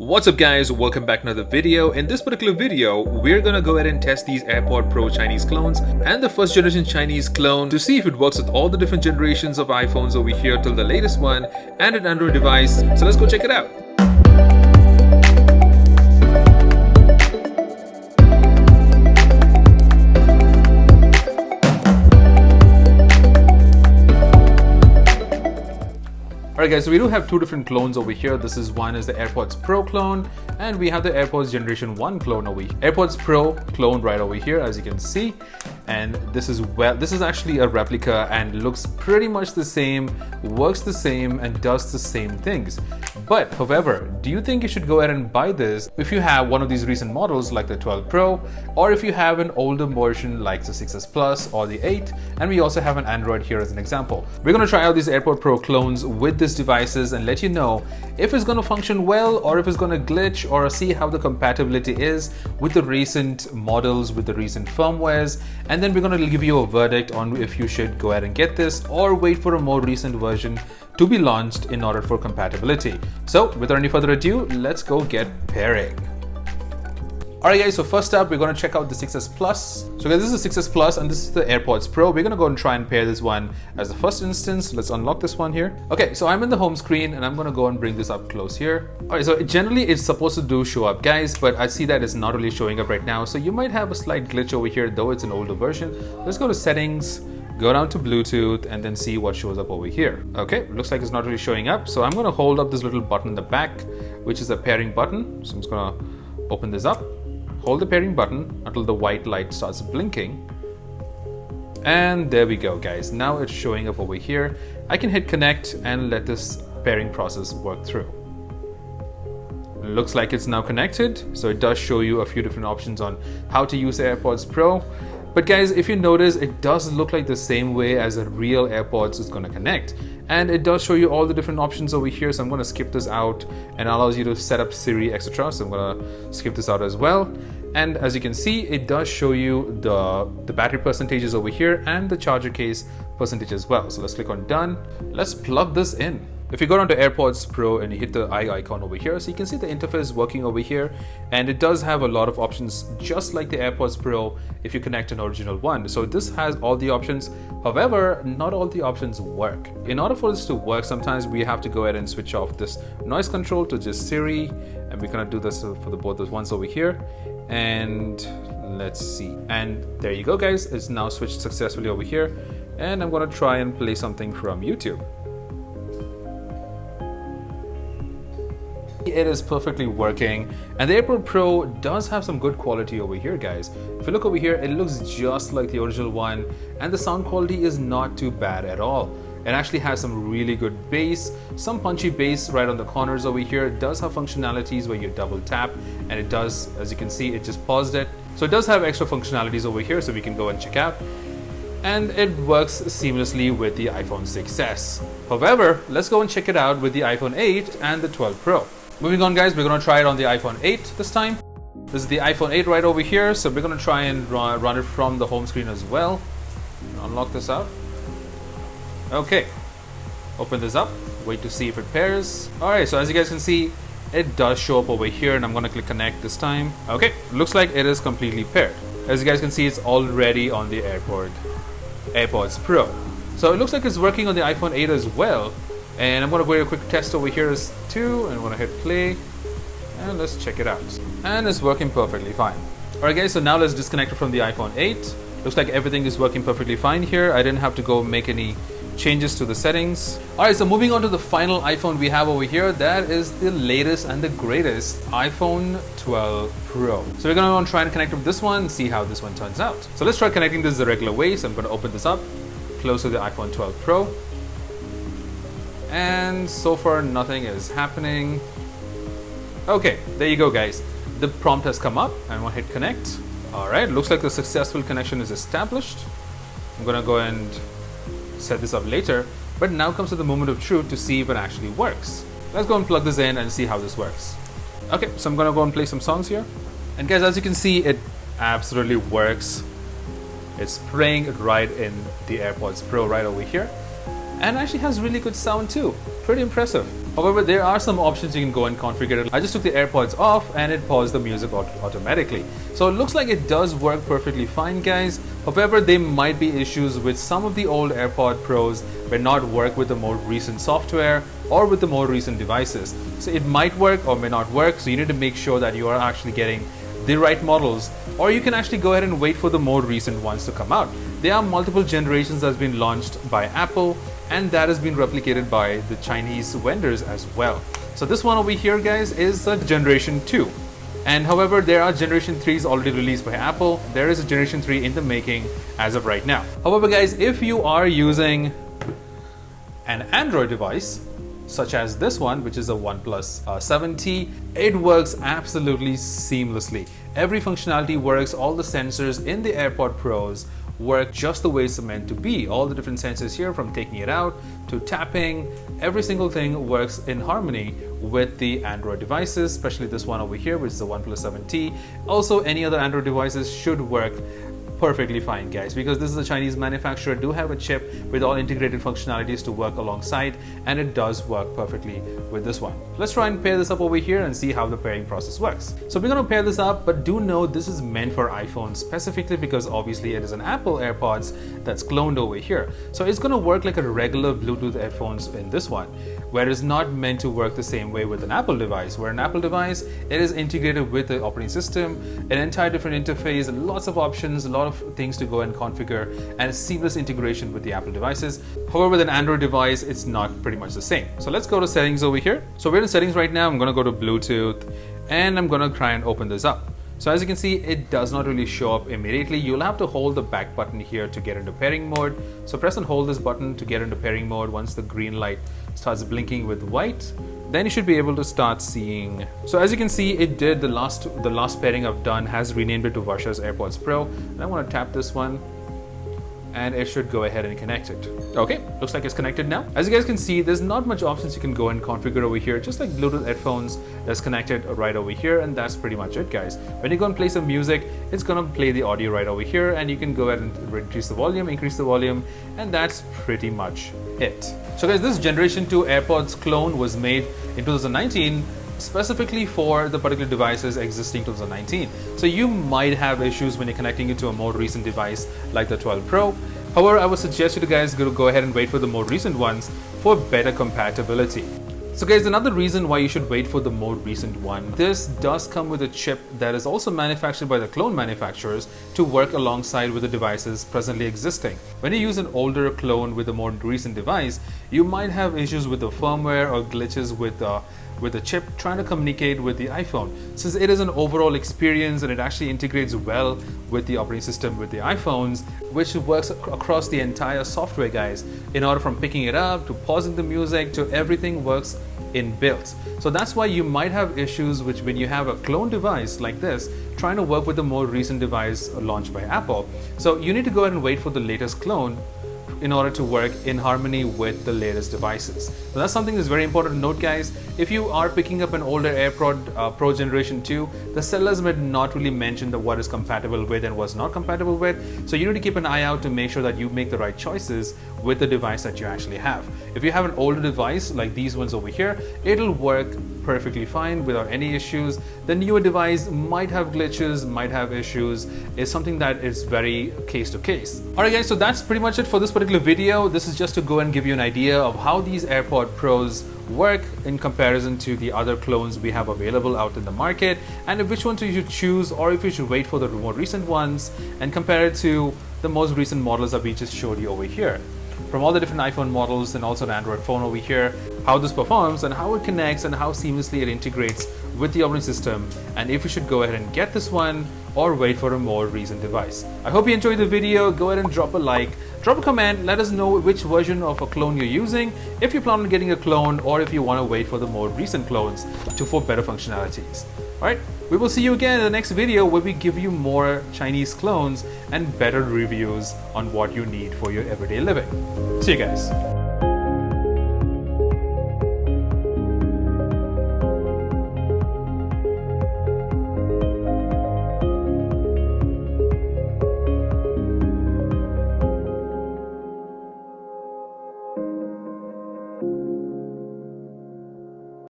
What's up guys, welcome back to another video. In this particular video, we're gonna go ahead and test these Airpod Pro Chinese clones and the first generation Chinese clone to see if it works with all the different generations of iPhones over here till the latest one and an Android device. So let's go check it out. Alright guys, so we do have two different clones over here. This is one is the Airpods Pro clone and we have the Airpods Generation 1 clone over here. Airpods Pro clone right over here, as you can see. And this is actually a replica and looks pretty much the same, works the same and does the same things. But however, do you think you should go ahead and buy this if you have one of these recent models like the 12 Pro, or if you have an older version like the 6S Plus or the 8? And we also have an Android here as an example. We're going to try out these Airpod Pro clones with these devices and let you know if it's going to function well or if it's going to glitch, or see how the compatibility is with the recent models, with the recent firmwares. And then we're going to give you a verdict on if you should go ahead and get this or wait for a more recent version to be launched in order for compatibility. So without any further ado, let's go get pairing. Alright guys, so first up we're going to check out the 6S Plus. So guys, this is the 6S Plus and this is the Airpods Pro. We're going to go and try and pair this one as the first instance. Let's unlock this one here. Okay, so I'm in the home screen and I'm going to go and bring this up close here. Alright, so generally it's supposed to show up guys, but I see that it's not really showing up right now. So you might have a slight glitch over here, though it's an older version. Let's go to settings, go down to Bluetooth and then see what shows up over here. Okay, looks like it's not really showing up. So I'm going to hold up this little button in the back, which is a pairing button. So I'm just going to open this up. Hold the pairing button until the white light starts blinking. And there we go guys. Now it's showing up over here. I can hit connect and let this pairing process work through. Looks like it's now connected. So it does show you a few different options on how to use the Airpods Pro. But guys, if you notice, it does look like the same way as a real AirPods is going to connect. And it does show you all the different options over here. So I'm going to skip this out and allows you to set up Siri, etc. So I'm going to skip this out as well. And as you can see, it does show you the battery percentages over here and the charger case percentage as well. So let's click on done. Let's plug this in. If you go down to Airpods Pro and you hit the eye icon over here, so you can see the interface working over here, and it does have a lot of options just like the Airpods Pro if you connect an original one. So this has all the options. However, not all the options work. In order for this to work, sometimes we have to go ahead and switch off this noise control to just Siri, and we're gonna do this for both those ones over here. And let's see. And there you go guys, it's now switched successfully over here. And I'm gonna try and play something from YouTube. It is perfectly working, and the Airpod Pro does have some good quality over here guys. If you look over here, it looks just like the original one, and the sound quality is not too bad at all. It actually has some really good bass, some punchy bass right on the corners over here. It does have functionalities where you double tap, and it does, as you can see, it just paused it. So it does have extra functionalities over here, so we can go and check out. And it works seamlessly with the iPhone 6S. However, let's go and check it out with the iPhone 8 and the 12 Pro. Moving on guys, we're going to try it on the iPhone 8 this time. This is the iPhone 8 right over here, so we're going to try and run it from the home screen as well. Unlock this out. Okay, open this up, wait to see if it pairs. Alright, so as you guys can see, it does show up over here, and I'm going to click connect this time. Okay, looks like it is completely paired. As you guys can see, it's already on the Airpods Pro. So it looks like it's working on the iPhone 8 as well. And I'm going to go a quick test over here too, and I'm going to hit play and let's check it out. And it's working perfectly fine. Alright guys, so now let's disconnect it from the iPhone 8. Looks like everything is working perfectly fine here. I didn't have to go make any changes to the settings. Alright, so moving on to the final iPhone we have over here, that is the latest and the greatest iPhone 12 Pro. So we're going to try and connect with this one and see how this one turns out. So let's try connecting this the regular way. So I'm going to open this up, close to the iPhone 12 Pro. And so far nothing is happening. Okay, there you go guys. The prompt has come up and we'll hit connect. Alright, looks like the successful connection is established. I'm gonna go and set this up later, but now comes to the moment of truth to see if it actually works. Let's go and plug this in and see how this works. Okay, so I'm gonna go and play some songs here. And guys, as you can see, it absolutely works. It's playing right in the Airpods Pro right over here. And actually has really good sound too. Pretty impressive. However, there are some options you can go and configure it. I just took the AirPods off and it paused the music automatically. So it looks like it does work perfectly fine, guys. However, there might be issues with some of the old AirPod Pros may not work with the more recent software or with the more recent devices. So it might work or may not work. So you need to make sure that you are actually getting the right models, or you can actually go ahead and wait for the more recent ones to come out. There are multiple generations that's been launched by Apple, and that has been replicated by the Chinese vendors as well. So this one over here, guys, is a generation 2. And however, there are generation 3s already released by Apple. There is a generation 3 in the making as of right now. However, guys, if you are using an Android device, such as this one, which is a OnePlus 7T, it works absolutely seamlessly. Every functionality works, all the sensors in the AirPod Pros work just the way it's meant to be. All the different sensors here, from taking it out to tapping, every single thing works in harmony with the Android devices, especially this one over here, which is the OnePlus 7T. Also, any other Android devices should work perfectly fine, guys, because this is a Chinese manufacturer, do have a chip with all integrated functionalities to work alongside, and it does work perfectly with this one. Let's try and pair this up over here and see how the pairing process works. So we're going to pair this up, but do know this is meant for iPhones specifically, because obviously it is an Apple AirPods that's cloned over here. So it's going to work like a regular Bluetooth headphones in this one, where it's not meant to work the same way with an Apple device. Where an Apple device, it is integrated with the operating system, an entire different interface, lots of options, a lot of things to go and configure, and seamless integration with the Apple devices. However, with an Android device, it's not pretty much the same. So let's go to settings over here. So we're in settings right now. I'm going to go to Bluetooth and I'm going to try and open this up. So as you can see, it does not really show up immediately. You'll have to hold the back button here to get into pairing mode. So press and hold this button to get into pairing mode. Once the green light starts blinking with white, then you should be able to start seeing. So as you can see, it did the last pairing I've done has renamed it to Varsha's AirPods Pro. And I want to tap this one, and it should go ahead and connect it. Okay, looks like it's connected now. As you guys can see, there's not much options you can go and configure over here, just like Bluetooth headphones that's connected right over here, and that's pretty much it, guys. When you go and play some music, it's gonna play the audio right over here, and you can go ahead and reduce the volume, increase the volume, and that's pretty much it. So guys, this generation 2 AirPods clone was made in 2019 specifically for the particular devices existing 2019. So you might have issues when you're connecting it to a more recent device like the 12 Pro. However, I would suggest you guys go ahead and wait for the more recent ones for better compatibility. So guys, another reason why you should wait for the more recent one, this does come with a chip that is also manufactured by the clone manufacturers to work alongside with the devices presently existing. When you use an older clone with a more recent device, you might have issues with the firmware or glitches with the chip trying to communicate with the iPhone. Since it is an overall experience and it actually integrates well with the operating system with the iPhones, which works across the entire software, guys, in order from picking it up to pausing the music to everything works inbuilt. So that's why you might have issues which when you have a clone device like this trying to work with the more recent device launched by Apple. So you need to go ahead and wait for the latest clone in order to work in harmony with the latest devices. So that's something that's very important to note, guys. If you are picking up an older AirPod Pro Generation 2, the sellers might not really mention what is compatible with and what's not compatible with. So you need to keep an eye out to make sure that you make the right choices with the device that you actually have. If you have an older device like these ones over here, it'll work perfectly fine without any issues. The newer device might have glitches, might have issues. It's something that is very case to case. Alright guys, so that's pretty much it for this particular video. This is just to go and give you an idea of how these AirPod Pros work in comparison to the other clones we have available out in the market, and which one you should choose, or if you should wait for the more recent ones and compare it to the most recent models that we just showed you over here. From all the different iPhone models and also an Android phone over here, how this performs and how it connects and how seamlessly it integrates with the operating system, and if you should go ahead and get this one or wait for a more recent device. I hope you enjoyed the video. Go ahead and drop a like, drop a comment, let us know which version of a clone you're using, if you plan on getting a clone, or if you want to wait for the more recent clones for better functionalities. Alright, we will see you again in the next video where we give you more Chinese clones and better reviews on what you need for your everyday living. See you guys.